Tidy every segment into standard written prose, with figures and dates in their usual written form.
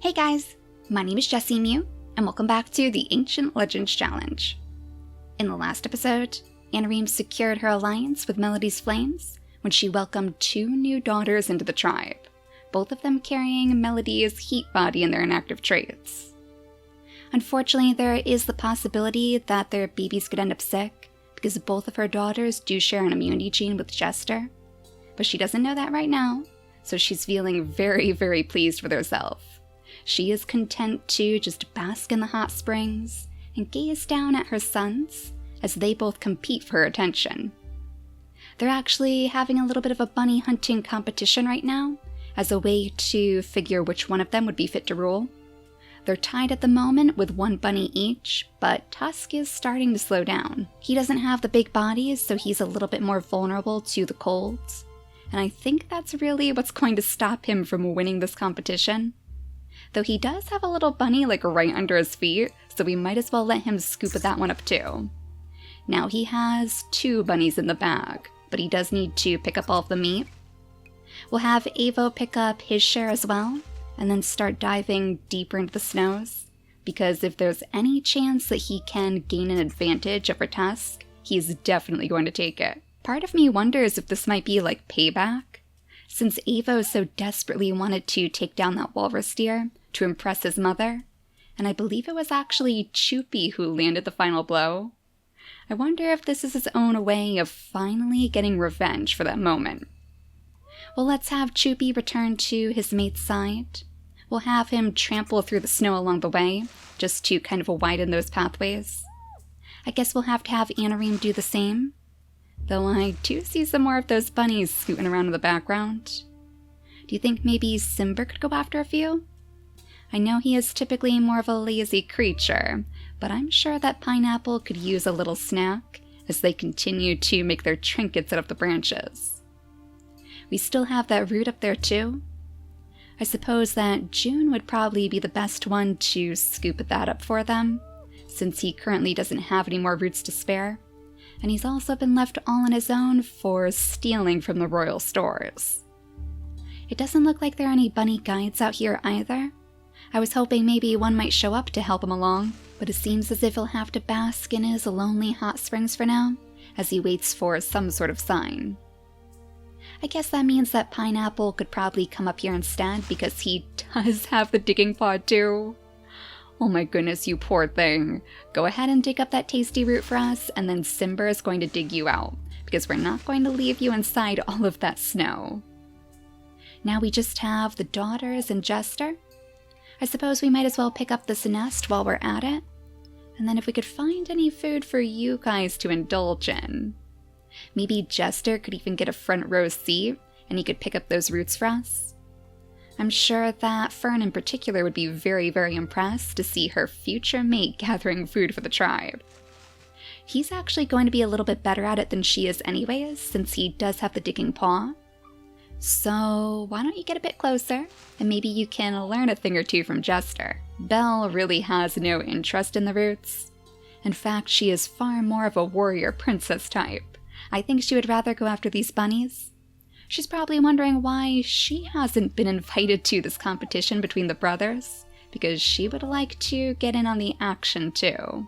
Hey guys, my name is JessiMew, and welcome back to the Ancient Legends Challenge. In the last episode, Anareme secured her alliance with Melody's Flames when she welcomed 2 new daughters into the tribe, both of them carrying Melody's heat body in their inactive traits. Unfortunately, there is the possibility that their babies could end up sick, because both of her daughters do share an immunity gene with Jester, but she doesn't know that right now, so she's feeling very, very pleased with herself. She is content to just bask in the hot springs and gaze down at her sons as they both compete for her attention. They're actually having a little bit of a bunny hunting competition right now as a way to figure which one of them would be fit to rule. They're tied at the moment with 1 bunny each, but Tusk is starting to slow down. He doesn't have the big bodies, so he's a little bit more vulnerable to the colds, and I think that's really what's going to stop him from winning this competition. Though he does have a little bunny right under his feet, so we might as well let him scoop that one up too. Now he has 2 bunnies in the bag, but he does need to pick up all of the meat. We'll have Avo pick up his share as well, and then start diving deeper into the snows, because if there's any chance that he can gain an advantage over Tusk, he's definitely going to take it. Part of me wonders if this might be like payback, since Avo so desperately wanted to take down that walrus deer to impress his mother, and I believe it was actually Choopy who landed the final blow. I wonder if this is his own way of finally getting revenge for that moment. Well, let's have Choopy return to his mate's side. We'll have him trample through the snow along the way, just to kind of widen those pathways. I guess we'll have to have Anareme do the same, though I do see some more of those bunnies scooting around in the background. Do you think maybe Simber could go after a few? I know he is typically more of a lazy creature, but I'm sure that Pineapple could use a little snack as they continue to make their trinkets out of the branches. We still have that root up there too. I suppose that June would probably be the best one to scoop that up for them, since he currently doesn't have any more roots to spare, and he's also been left all on his own for stealing from the royal stores. It doesn't look like there are any bunny guides out here either. I was hoping maybe one might show up to help him along, but it seems as if he'll have to bask in his lonely hot springs for now, as he waits for some sort of sign. I guess that means that Pineapple could probably come up here instead, because he does have the digging pod too. Oh my goodness, you poor thing. Go ahead and dig up that tasty root for us, and then Simber is going to dig you out, because we're not going to leave you inside all of that snow. Now we just have the daughters and Jester. I suppose we might as well pick up this nest while we're at it, and then if we could find any food for you guys to indulge in. Maybe Jester could even get a front row seat, and he could pick up those roots for us. I'm sure that Fern in particular would be very, very impressed to see her future mate gathering food for the tribe. He's actually going to be a little bit better at it than she is anyways, since he does have the digging paw. So why don't you get a bit closer, and maybe you can learn a thing or two from Jester. Belle really has no interest in the roots. In fact, she is far more of a warrior princess type. I think she would rather go after these bunnies. She's probably wondering why she hasn't been invited to this competition between the brothers, because she would like to get in on the action too.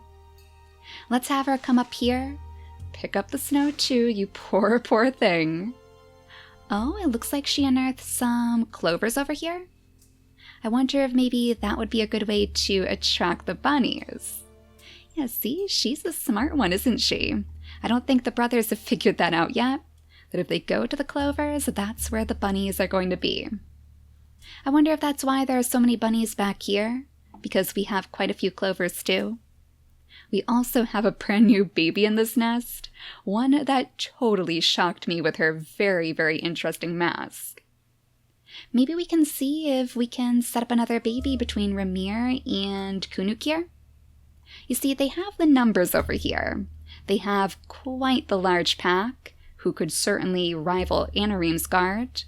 Let's have her come up here, pick up the snow too, you poor, poor thing. Oh, it looks like she unearthed some clovers over here. I wonder if maybe that would be a good way to attract the bunnies. Yeah, see, she's a smart one, isn't she? I don't think the brothers have figured that out yet, that if they go to the clovers, that's where the bunnies are going to be. I wonder if that's why there are so many bunnies back here, because we have quite a few clovers too. We also have a brand new baby in this nest, one that totally shocked me with her very, very interesting mask. Maybe we can see if we can set up another baby between Ramir and Kunuk here. You see, they have the numbers over here. They have quite the large pack, who could certainly rival Anareme's guard,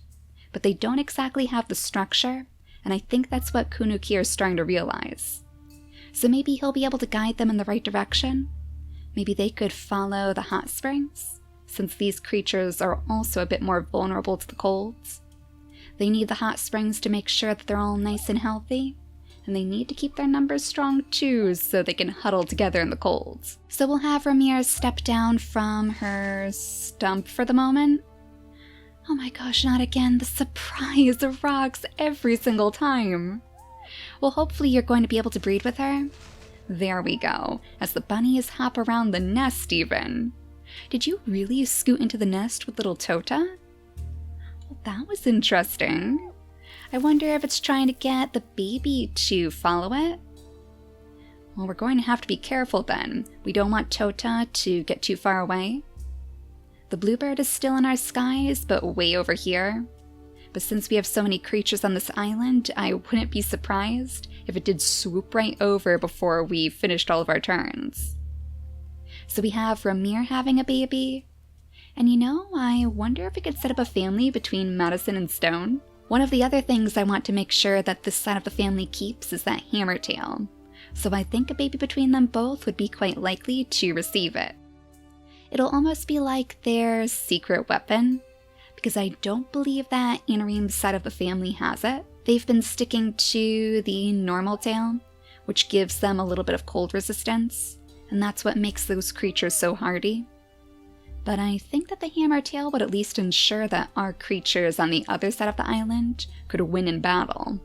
but they don't exactly have the structure, and I think that's what Kunuk is starting to realize. So maybe he'll be able to guide them in the right direction. Maybe they could follow the hot springs, since these creatures are also a bit more vulnerable to the colds. They need the hot springs to make sure that they're all nice and healthy, and they need to keep their numbers strong too so they can huddle together in the cold. So we'll have Ramir step down from her stump for the moment. Oh my gosh, not again. The surprise rocks every single time. Well, hopefully you're going to be able to breed with her. There we go, as the bunnies hop around the nest even. Did you really scoot into the nest with little Tota? Well, that was interesting. I wonder if it's trying to get the baby to follow it? Well, we're going to have to be careful then. We don't want Tota to get too far away. The bluebird is still in our skies, but way over here. But since we have so many creatures on this island, I wouldn't be surprised if it did swoop right over before we finished all of our turns. So we have Ramir having a baby. And you know, I wonder if we could set up a family between Madison and Stone. One of the other things I want to make sure that this side of the family keeps is that Hammertail. So I think a baby between them both would be quite likely to receive it. It'll almost be like their secret weapon, because I don't believe that Anareme's side of the family has it. They've been sticking to the normal tail, which gives them a little bit of cold resistance, and that's what makes those creatures so hardy. But I think that the Hammertail would at least ensure that our creatures on the other side of the island could win in battle.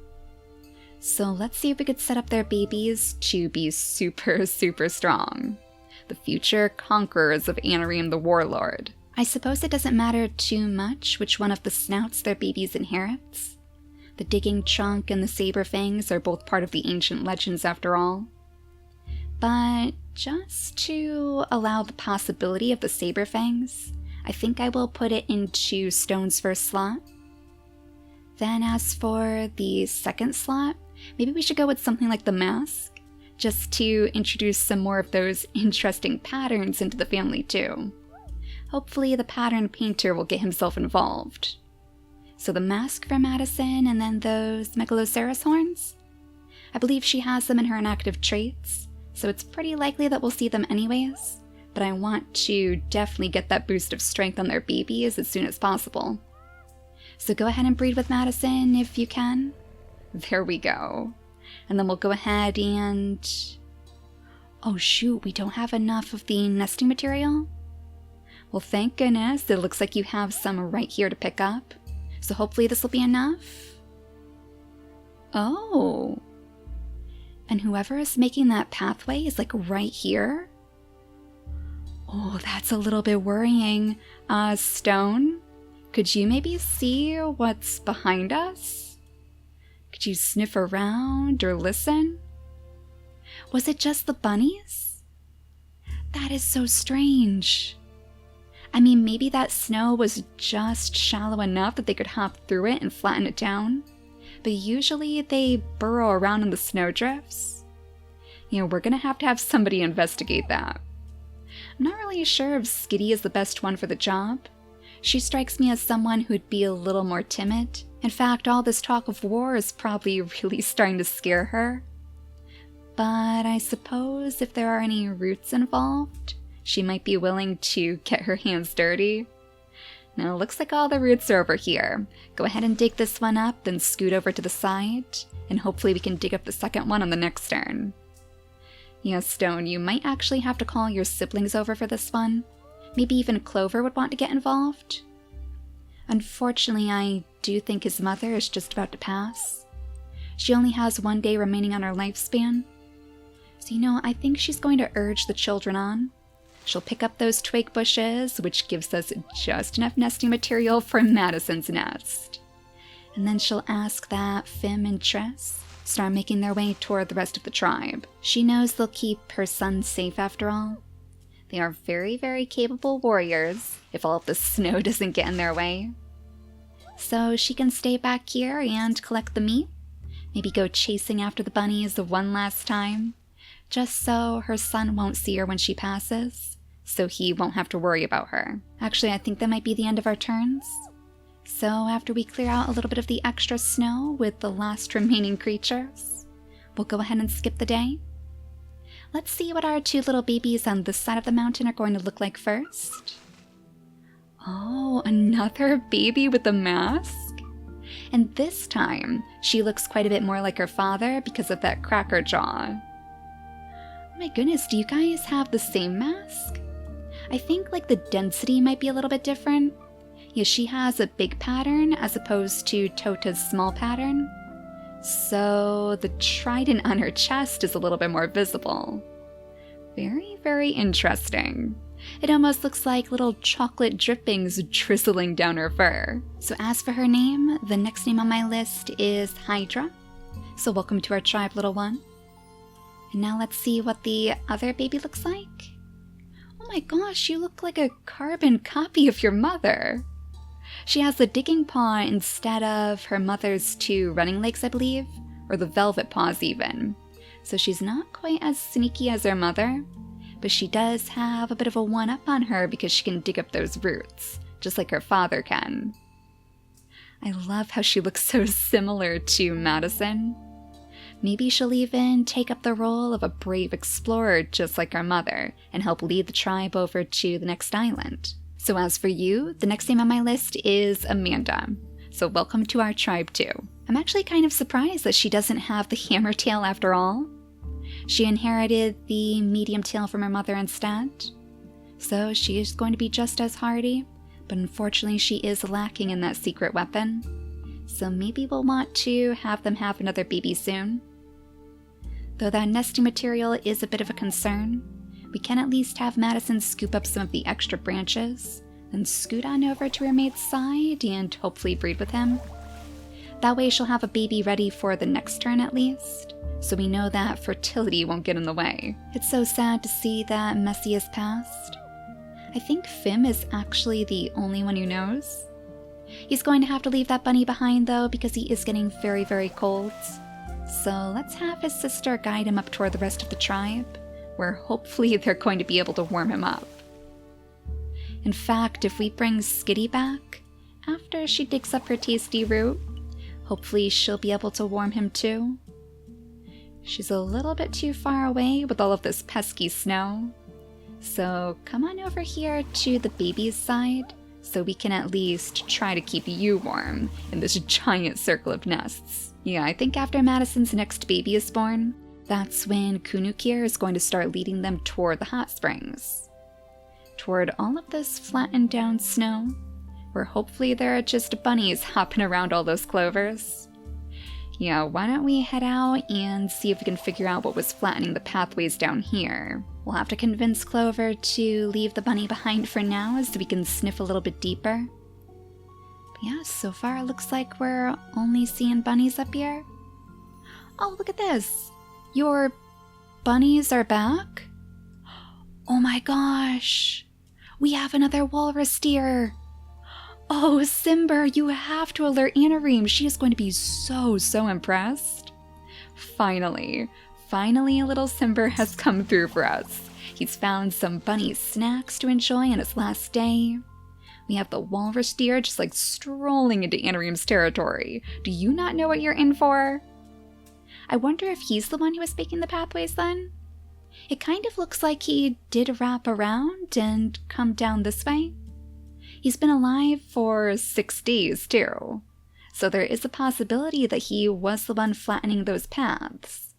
So let's see if we could set up their babies to be super, super strong. The future conquerors of Anareme the Warlord. I suppose it doesn't matter too much which one of the snouts their babies inherits. The digging trunk and the saber fangs are both part of the ancient legends after all. But just to allow the possibility of the saber fangs, I think I will put it into Stone's first slot. Then as for the second slot, maybe we should go with something like the mask, just to introduce some more of those interesting patterns into the family too. Hopefully the pattern painter will get himself involved. So the mask for Madison and then those Megaloceros horns? I believe she has them in her inactive traits, so it's pretty likely that we'll see them anyways, but I want to definitely get that boost of strength on their babies as soon as possible. So go ahead and breed with Madison if you can. There we go. And then we'll go ahead and... Oh shoot, we don't have enough of the nesting material? Well, thank goodness, it looks like you have some right here to pick up. So hopefully this will be enough. Oh. And whoever is making that pathway is like right here? Oh, that's a little bit worrying. Stone, could you maybe see what's behind us? Could you sniff around or listen? Was it just the bunnies? That is so strange. I mean, maybe that snow was just shallow enough that they could hop through it and flatten it down. But usually they burrow around in the snowdrifts. You know, we're gonna have to have somebody investigate that. I'm not really sure if Skitty is the best one for the job. She strikes me as someone who'd be a little more timid. In fact, all this talk of war is probably really starting to scare her. But I suppose if there are any roots involved, she might be willing to get her hands dirty. Now, it looks like all the roots are over here. Go ahead and dig this one up, then scoot over to the side, and hopefully we can dig up the second one on the next turn. Yeah, Stone, you might actually have to call your siblings over for this one. Maybe even Clover would want to get involved. Unfortunately, I do think his mother is just about to pass. She only has 1 day remaining on her lifespan. So, you know, I think she's going to urge the children on. She'll pick up those twig bushes, which gives us just enough nesting material for Madison's nest. And then she'll ask that Fim and Tress start making their way toward the rest of the tribe. She knows they'll keep her son safe after all. They are very, very capable warriors, if all of the snow doesn't get in their way. So she can stay back here and collect the meat, maybe go chasing after the bunnies one last time, just so her son won't see her when she passes, so he won't have to worry about her. Actually, I think that might be the end of our turns. So after we clear out a little bit of the extra snow with the last remaining creatures, we'll go ahead and skip the day. Let's see what our two little babies on this side of the mountain are going to look like first. Oh, another baby with a mask? And this time, she looks quite a bit more like her father because of that cracker jaw. Oh my goodness, do you guys have the same mask? I think like the density might be a little bit different. Yeah, she has a big pattern as opposed to Tota's small pattern. So the trident on her chest is a little bit more visible. Very, very interesting. It almost looks like little chocolate drippings drizzling down her fur. So as for her name, the next name on my list is Hydra. So welcome to our tribe, little one. And now let's see what the other baby looks like. Oh my gosh, you look like a carbon copy of your mother. She has the digging paw instead of her mother's 2 running legs, I believe, or the velvet paws even. So she's not quite as sneaky as her mother, but she does have a bit of a one-up on her because she can dig up those roots, just like her father can. I love how she looks so similar to Madison. Maybe she'll even take up the role of a brave explorer just like her mother and help lead the tribe over to the next island. So as for you, the next name on my list is Amanda. So welcome to our tribe too. I'm actually kind of surprised that she doesn't have the hammer tail after all. She inherited the medium tail from her mother instead. So she is going to be just as hardy, but unfortunately she is lacking in that secret weapon. So maybe we'll want to have them have another baby soon. Though that nesting material is a bit of a concern, we can at least have Madison scoop up some of the extra branches, then scoot on over to her mate's side and hopefully breed with him. That way she'll have a baby ready for the next turn at least, so we know that fertility won't get in the way. It's so sad to see that Messi has passed. I think Fim is actually the only one who knows. He's going to have to leave that bunny behind though because he is getting very, very cold. So let's have his sister guide him up toward the rest of the tribe, where hopefully they're going to be able to warm him up. In fact, if we bring Skitty back, after she digs up her tasty root, hopefully she'll be able to warm him too. She's a little bit too far away with all of this pesky snow. So come on over here to the baby's side, so we can at least try to keep you warm in this giant circle of nests. Yeah, I think after Madison's next baby is born, that's when Kunukir is going to start leading them toward the hot springs. Toward all of this flattened down snow, where hopefully there are just bunnies hopping around all those clovers. Yeah, why don't we head out and see if we can figure out what was flattening the pathways down here. We'll have to convince Clover to leave the bunny behind for now so we can sniff a little bit deeper. But yeah, so far it looks like we're only seeing bunnies up here. Oh, look at this! Your bunnies are back? Oh my gosh! We have another walrus deer! Oh, Simber, you have to alert Anareme. She is going to be so impressed. Finally little Simber has come through for us. He's found some bunny snacks to enjoy on his last day. We have the walrus deer just like strolling into Anareme's territory. Do you not know what you're in for? I wonder if he's the one who was making the pathways then? It kind of looks like he did wrap around and come down this way. He's been alive for 6 days too, so there is a possibility that he was the one flattening those paths.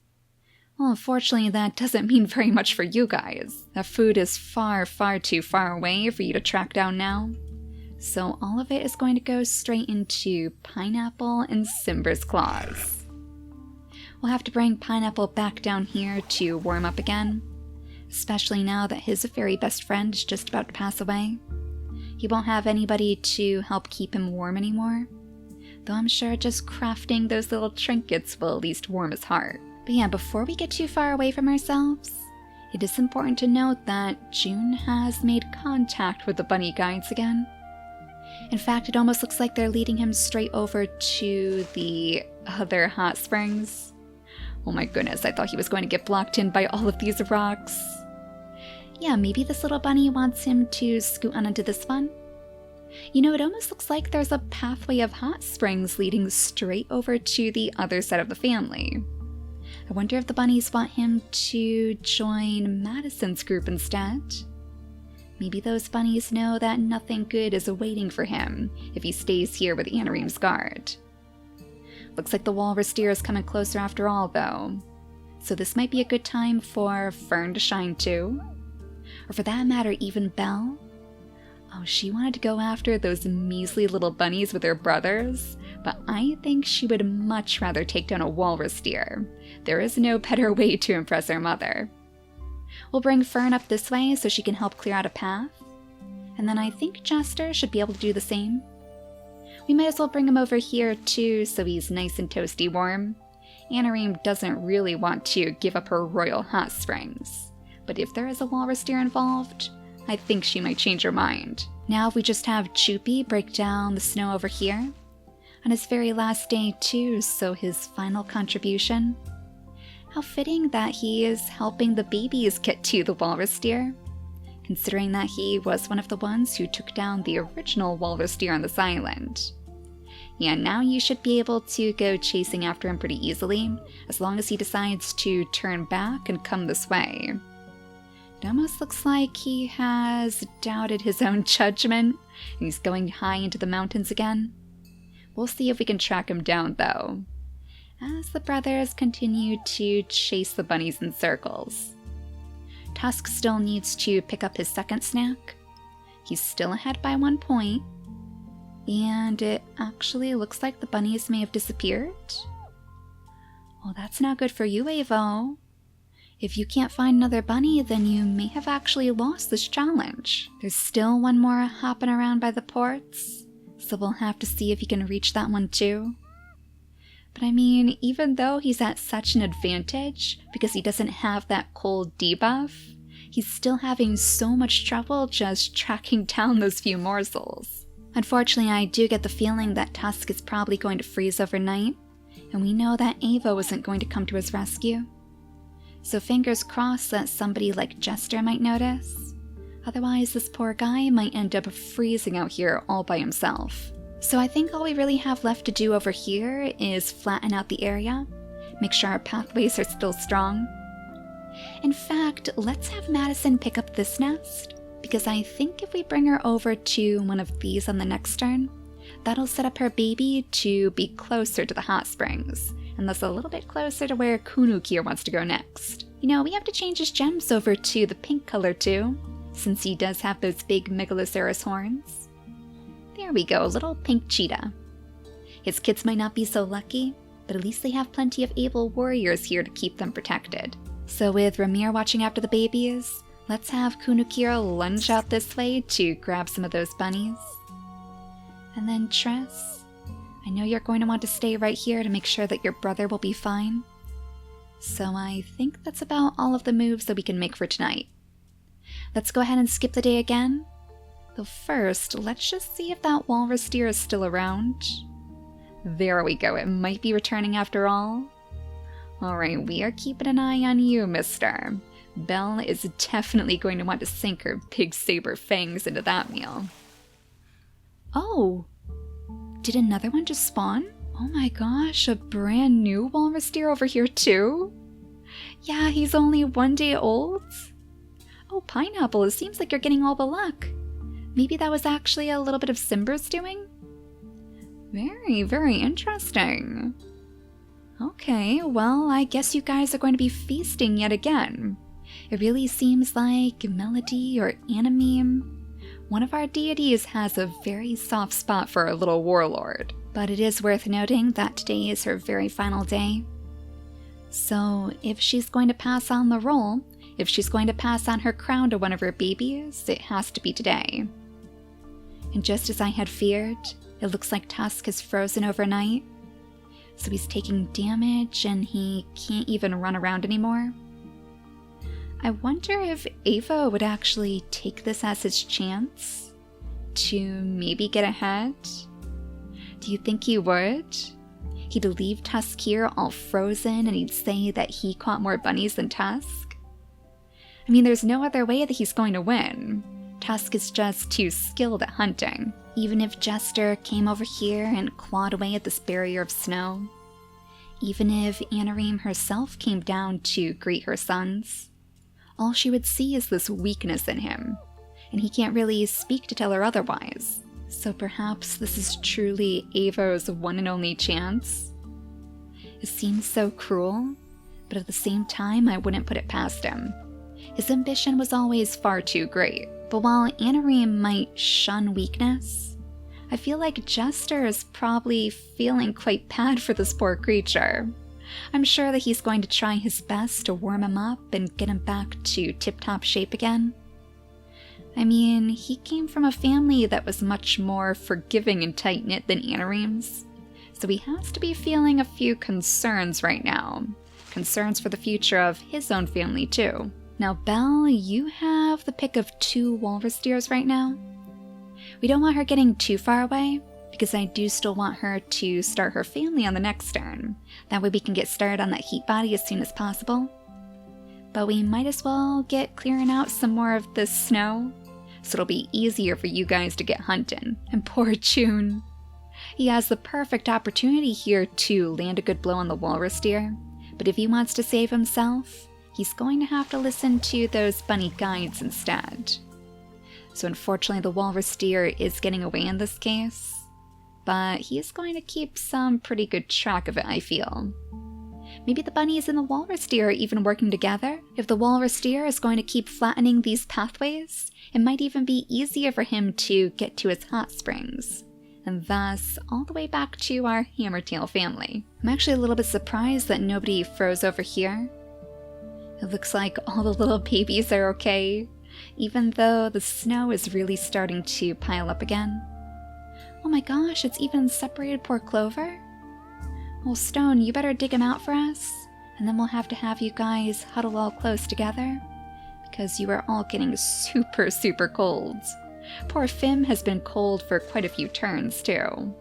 Well, unfortunately that doesn't mean very much for you guys. That food is far too far away for you to track down now. So all of it is going to go straight into Pineapple and Simber's claws. We'll have to bring Pineapple back down here to warm up again, especially now that his very best friend is just about to pass away. He won't have anybody to help keep him warm anymore, though I'm sure just crafting those little trinkets will at least warm his heart. But yeah, before we get too far away from ourselves, it is important to note that June has made contact with the bunny guides again. In fact, it almost looks like they're leading him straight over to the other hot springs. Oh my goodness, I thought he was going to get blocked in by all of these rocks. Yeah, maybe this little bunny wants him to scoot on into this one. You know, it almost looks like there's a pathway of hot springs leading straight over to the other side of the family. I wonder if the bunnies want him to join Madison's group instead. Maybe those bunnies know that nothing good is awaiting for him if he stays here with Anareme's guard. Looks like the walrus deer is coming closer after all, though. So this might be a good time for Fern to shine too. Or for that matter, even Belle. Oh, she wanted to go after those measly little bunnies with her brothers, but I think she would much rather take down a walrus deer. There is no better way to impress her mother. We'll bring Fern up this way so she can help clear out a path. And then I think Jester should be able to do the same. We might as well bring him over here too so he's nice and toasty warm. Anareme doesn't really want to give up her royal hot springs, but if there is a walrus deer involved, I think she might change her mind. Now if we just have Choopy break down the snow over here, on his very last day too, so his final contribution. How fitting that he is helping the babies get to the walrus deer, considering that he was one of the ones who took down the original walrus deer on this island. Yeah, now you should be able to go chasing after him pretty easily, as long as he decides to turn back and come this way. It almost looks like he has doubted his own judgment, and he's going high into the mountains again. We'll see if we can track him down, though, as the brothers continue to chase the bunnies in circles. Tusk still needs to pick up his second snack. He's still ahead by 1 point. And it actually looks like the bunnies may have disappeared. Well, that's not good for you, Avo. If you can't find another bunny, then you may have actually lost this challenge. There's still one more hopping around by the ports, so we'll have to see if he can reach that one too. But I mean, even though he's at such an advantage, because he doesn't have that cold debuff, he's still having so much trouble just tracking down those few morsels. Unfortunately, I do get the feeling that Tusk is probably going to freeze overnight, and we know that Avo isn't going to come to his rescue. So fingers crossed that somebody like Jester might notice. Otherwise, this poor guy might end up freezing out here all by himself. So I think all we really have left to do over here is flatten out the area, make sure our pathways are still strong. In fact, let's have Madison pick up this nest, because I think if we bring her over to one of these on the next turn, that'll set up her baby to be closer to the hot springs, and thus a little bit closer to where Kunukir wants to go next. You know, we have to change his gems over to the pink color too, since he does have those big Megaloceros horns. There we go, little pink cheetah. His kids might not be so lucky, but at least they have plenty of able warriors here to keep them protected. So with Ramir watching after the babies, let's have Kunukir lunge out this way to grab some of those bunnies. And then Tress, I know you're going to want to stay right here to make sure that your brother will be fine. So I think that's about all of the moves that we can make for tonight. Let's go ahead and skip the day again. Though first, let's just see if that walrus deer is still around. There we go, it might be returning after all. Alright, we are keeping an eye on you, mister. Belle is definitely going to want to sink her big saber fangs into that meal. Oh! Did another one just spawn? Oh my gosh, a brand new walrus deer over here too? Yeah, he's only 1 day old? Oh, Pineapple, it seems like you're getting all the luck. Maybe that was actually a little bit of Simber's doing? Very, very interesting. Okay, well, I guess you guys are going to be feasting yet again. It really seems like Melody or Anareme, one of our deities, has a very soft spot for our little warlord. But it is worth noting that today is her very final day. So if she's going to pass on the role, if she's going to pass on her crown to one of her babies, it has to be today. And just as I had feared, it looks like Tusk has frozen overnight. So he's taking damage and he can't even run around anymore. I wonder if Ava would actually take this as his chance to maybe get ahead. Do you think he would? He'd leave Tusk here all frozen and he'd say that he caught more bunnies than Tusk? I mean, there's no other way that he's going to win. Tusk is just too skilled at hunting. Even if Jester came over here and clawed away at this barrier of snow. Even if Anareme herself came down to greet her sons. All she would see is this weakness in him, and he can't really speak to tell her otherwise. So perhaps this is truly Avo's one and only chance? It seems so cruel, but at the same time, I wouldn't put it past him. His ambition was always far too great. But while Anareme might shun weakness, I feel like Jester is probably feeling quite bad for this poor creature. I'm sure that he's going to try his best to warm him up and get him back to tip-top shape again. I mean, he came from a family that was much more forgiving and tight-knit than Anareme's, so he has to be feeling a few concerns right now. Concerns for the future of his own family, too. Now, Belle, you have the pick of 2 walrus deers right now. We don't want her getting too far away, because I do still want her to start her family on the next turn. That way we can get started on that heat body as soon as possible. But we might as well get clearing out some more of this snow, so it'll be easier for you guys to get hunting. And poor June. He has the perfect opportunity here to land a good blow on the walrus deer, but if he wants to save himself, he's going to have to listen to those bunny guides instead. So unfortunately the walrus deer is getting away in this case, but he is going to keep some pretty good track of it, I feel. Maybe the bunnies and the walrus deer are even working together. If the walrus deer is going to keep flattening these pathways, it might even be easier for him to get to his hot springs, and thus all the way back to our Hammertail family. I'm actually a little bit surprised that nobody froze over here. It looks like all the little babies are okay, even though the snow is really starting to pile up again. Oh my gosh, it's even separated poor Clover. Well, Stone, you better dig him out for us, and then we'll have to have you guys huddle all close together, because you are all getting super, super cold. Poor Fim has been cold for quite a few turns, too.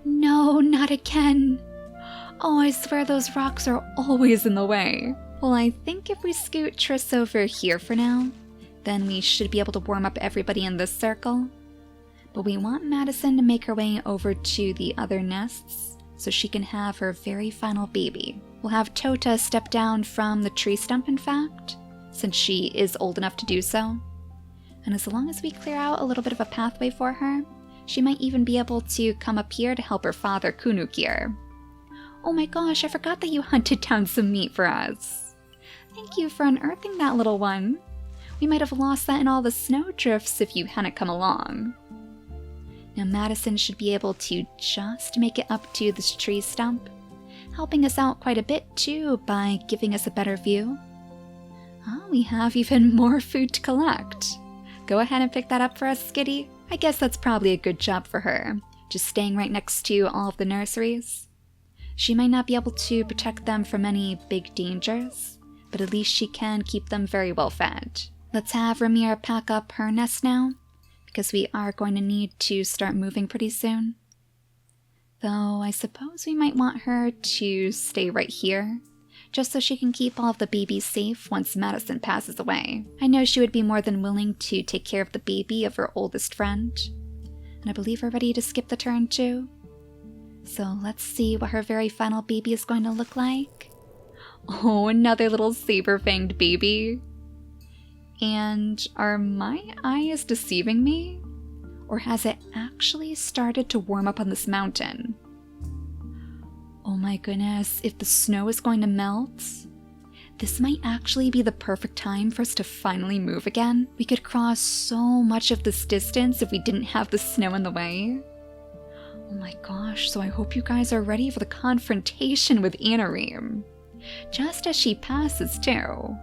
No, not again! Oh, I swear those rocks are always in the way. Well, I think if we scoot Triss over here for now, then we should be able to warm up everybody in this circle. But we want Madison to make her way over to the other nests, so she can have her very final baby. We'll have Tota step down from the tree stump, in fact, since she is old enough to do so. And as long as we clear out a little bit of a pathway for her, she might even be able to come up here to help her father, Kunuk, here. Oh my gosh, I forgot that you hunted down some meat for us. Thank you for unearthing that, little one. We might have lost that in all the snow drifts if you hadn't come along. Now Madison should be able to just make it up to this tree stump, helping us out quite a bit too by giving us a better view. Oh, we have even more food to collect. Go ahead and pick that up for us, Skitty. I guess that's probably a good job for her, just staying right next to all of the nurseries. She might not be able to protect them from any big dangers, but at least she can keep them very well fed. Let's have Ramira pack up her nest now, because we are going to need to start moving pretty soon. Though I suppose we might want her to stay right here, just so she can keep all of the babies safe once Madison passes away. I know she would be more than willing to take care of the baby of her oldest friend, and I believe we're ready to skip the turn too. So let's see what her very final baby is going to look like. Oh, another little saber-fanged baby. And are my eyes deceiving me? Or has it actually started to warm up on this mountain? Oh my goodness, if the snow is going to melt, this might actually be the perfect time for us to finally move again. We could cross so much of this distance if we didn't have the snow in the way. Oh my gosh, so I hope you guys are ready for the confrontation with Anareme. Just as she passes too.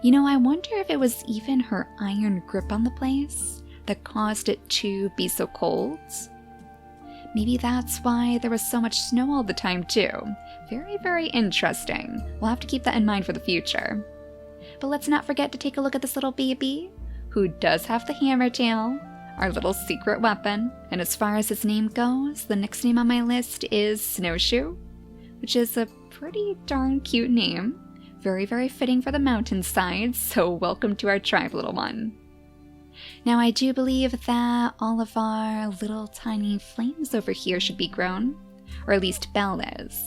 You know, I wonder if it was even her iron grip on the place that caused it to be so cold. Maybe that's why there was so much snow all the time too. Very, very interesting. We'll have to keep that in mind for the future. But let's not forget to take a look at this little baby, who does have the hammer tail, our little secret weapon. And as far as his name goes, the next name on my list is Snowshoe, which is a pretty darn cute name. Very, very fitting for the mountainside, so welcome to our tribe, little one. Now I do believe that all of our little tiny flames over here should be grown, or at least Belle is.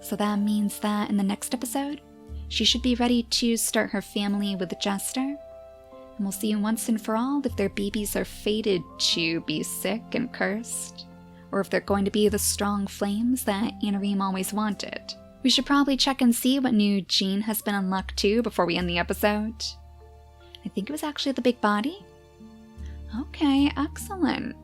So that means that in the next episode, she should be ready to start her family with Jester, and we'll see once and for all if their babies are fated to be sick and cursed, or if they're going to be the strong flames that Anareme always wanted. We should probably check and see what new gene has been unlocked too before we end the episode. I think it was actually the big body. Okay, excellent.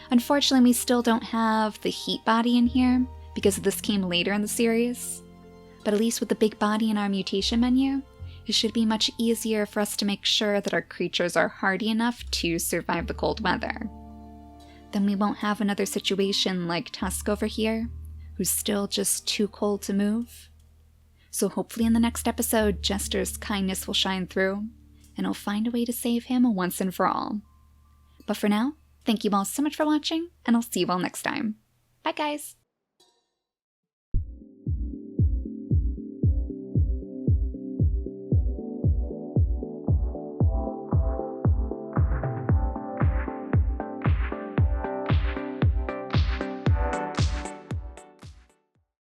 Unfortunately, we still don't have the heat body in here because this came later in the series. But at least with the big body in our mutation menu, it should be much easier for us to make sure that our creatures are hardy enough to survive the cold weather. Then we won't have another situation like Tusk over here, who's still just too cold to move. So hopefully in the next episode, Jester's kindness will shine through, and he'll find a way to save him once and for all. But for now, thank you all so much for watching, and I'll see you all next time. Bye guys!